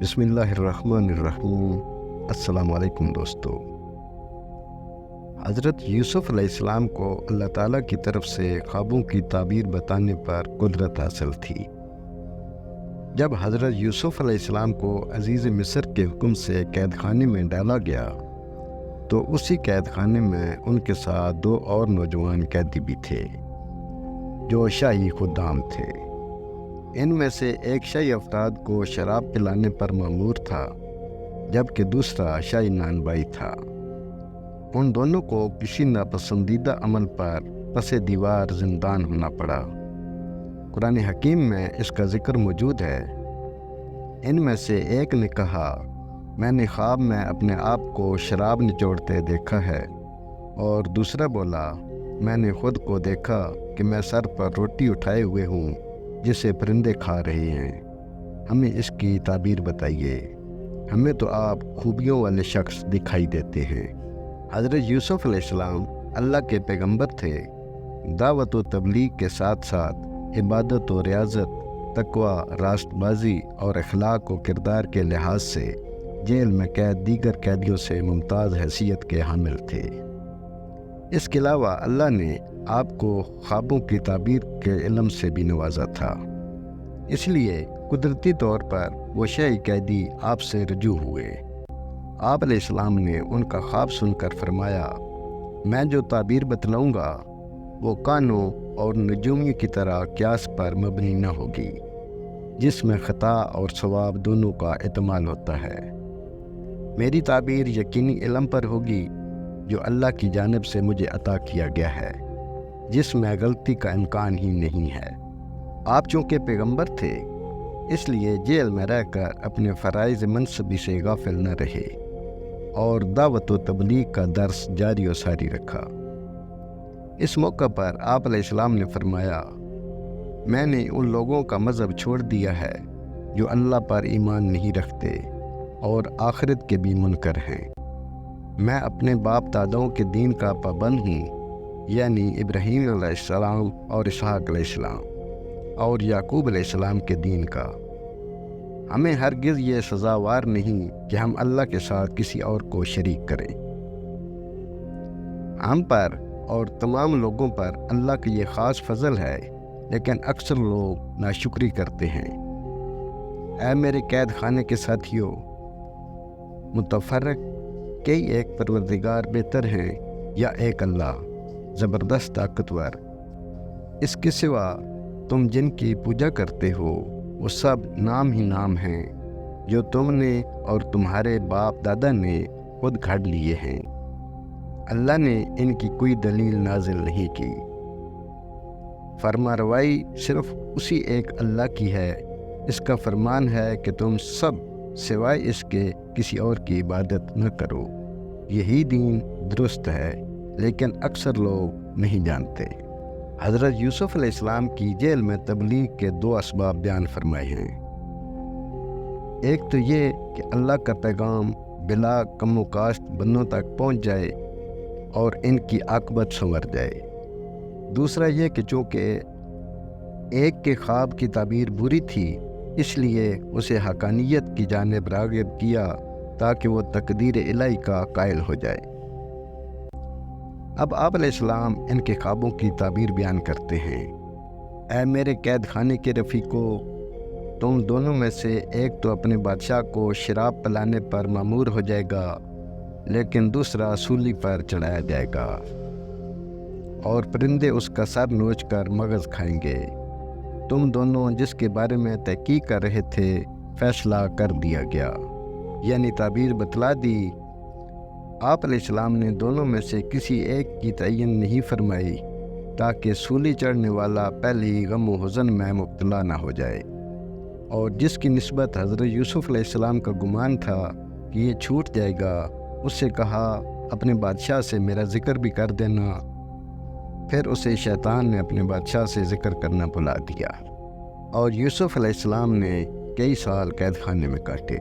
بسم اللہ الرحمن الرحیم۔ السلام علیکم دوستو۔ حضرت یوسف علیہ السلام کو اللہ تعالیٰ کی طرف سے خوابوں کی تعبیر بتانے پر قدرت حاصل تھی۔ جب حضرت یوسف علیہ السلام کو عزیز مصر کے حکم سے قید خانے میں ڈالا گیا تو اسی قید خانے میں ان کے ساتھ 2 اور نوجوان قیدی بھی تھے جو شاہی خدام تھے۔ ان میں سے ایک شاہی افراد کو شراب پلانے پر مأمور تھا جبکہ دوسرا شاہی نانبائی تھا۔ ان دونوں کو کسی ناپسندیدہ عمل پر پس دیوار زندان ہونا پڑا۔ قرآن حکیم میں اس کا ذکر موجود ہے۔ ان میں سے ایک نے کہا، میں نے خواب میں اپنے آپ کو شراب نچوڑتے دیکھا ہے، اور دوسرا بولا، میں نے خود کو دیکھا کہ میں سر پر روٹی اٹھائے ہوئے ہوں جسے پرندے کھا رہے ہیں۔ ہمیں اس کی تعبیر بتائیے، ہمیں تو آپ خوبیوں والے شخص دکھائی دیتے ہیں۔ حضرت یوسف علیہ السلام اللہ کے پیغمبر تھے۔ دعوت و تبلیغ کے ساتھ ساتھ عبادت و ریاضت، تقوی، راست بازی اور اخلاق و کردار کے لحاظ سے جیل میں قید دیگر قیدیوں سے ممتاز حیثیت کے حامل تھے۔ اس کے علاوہ اللہ نے آپ کو خوابوں کی تعبیر کے علم سے بھی نوازا تھا، اس لیے قدرتی طور پر وہ شاہی قیدی آپ سے رجوع ہوئے۔ آپ علیہ السلام نے ان کا خواب سن کر فرمایا، میں جو تعبیر بتلاؤں گا وہ کانوں اور نجومی کی طرح قیاس پر مبنی نہ ہوگی، جس میں خطا اور ثواب دونوں کا احتمال ہوتا ہے۔ میری تعبیر یقینی علم پر ہوگی جو اللہ کی جانب سے مجھے عطا کیا گیا ہے، جس میں غلطی کا امکان ہی نہیں ہے۔ آپ چونکہ پیغمبر تھے، اس لیے جیل میں رہ کر اپنے فرائض منصبی سے غافل نہ رہے اور دعوت و تبلیغ کا درس جاری و ساری رکھا۔ اس موقع پر آپ علیہ السلام نے فرمایا، میں نے ان لوگوں کا مذہب چھوڑ دیا ہے جو اللہ پر ایمان نہیں رکھتے اور آخرت کے بھی منکر ہیں۔ میں اپنے باپ داداؤں کے دین کا پابند ہوں، یعنی ابراہیم علیہ السلام اور اسحاق علیہ السلام اور یعقوب علیہ السلام کے دین کا۔ ہمیں ہرگز یہ سزاوار نہیں کہ ہم اللہ کے ساتھ کسی اور کو شریک کریں۔ ہم پر اور تمام لوگوں پر اللہ کا یہ خاص فضل ہے، لیکن اکثر لوگ ناشکری کرتے ہیں۔ اے میرے قید خانے کے ساتھیوں، متفرق کئی ایک پروردگار بہتر ہیں یا ایک اللہ زبردست طاقتور؟ اس کے سوا تم جن کی پوجا کرتے ہو وہ سب نام ہی نام ہیں جو تم نے اور تمہارے باپ دادا نے خود گھڑ لیے ہیں۔ اللہ نے ان کی کوئی دلیل نازل نہیں کی۔ فرما روائی صرف اسی ایک اللہ کی ہے۔ اس کا فرمان ہے کہ تم سب سوائے اس کے کسی اور کی عبادت نہ کرو۔ یہی دین درست ہے، لیکن اکثر لوگ نہیں جانتے۔ حضرت یوسف علیہ السلام کی جیل میں تبلیغ کے 2 اسباب بیان فرمائے ہیں۔ ایک تو یہ کہ اللہ کا پیغام بلا کم و کاشت بندوں تک پہنچ جائے اور ان کی عاقبت سنور جائے۔ دوسرا یہ کہ چونکہ ایک کے خواب کی تعبیر بری تھی، اس لیے اسے حقانیت کی جانب راغب کیا تاکہ وہ تقدیر الہی کا قائل ہو جائے۔ اب آپ علیہ السلام ان کے خوابوں کی تعبیر بیان کرتے ہیں۔ اے میرے قید خانے کے رفیقو، تم دونوں میں سے ایک تو اپنے بادشاہ کو شراب پلانے پر مأمور ہو جائے گا، لیکن دوسرا سولی پر چڑھایا جائے گا اور پرندے اس کا سر نوچ کر مغز کھائیں گے۔ تم دونوں جس کے بارے میں تحقیق کر رہے تھے فیصلہ کر دیا گیا، یعنی تعبیر بتلا دی۔ آپ علیہ السلام نے دونوں میں سے کسی ایک کی تعین نہیں فرمائی تاکہ سولی چڑھنے والا پہلے ہی غم و حزن میں مبتلا نہ ہو جائے، اور جس کی نسبت حضرت یوسف علیہ السلام کا گمان تھا کہ یہ چھوٹ جائے گا، اس سے کہا اپنے بادشاہ سے میرا ذکر بھی کر دینا۔ پھر اسے شیطان نے اپنے بادشاہ سے ذکر کرنا بھلا دیا، اور یوسف علیہ السلام نے کئی سال قید خانے میں کاٹے۔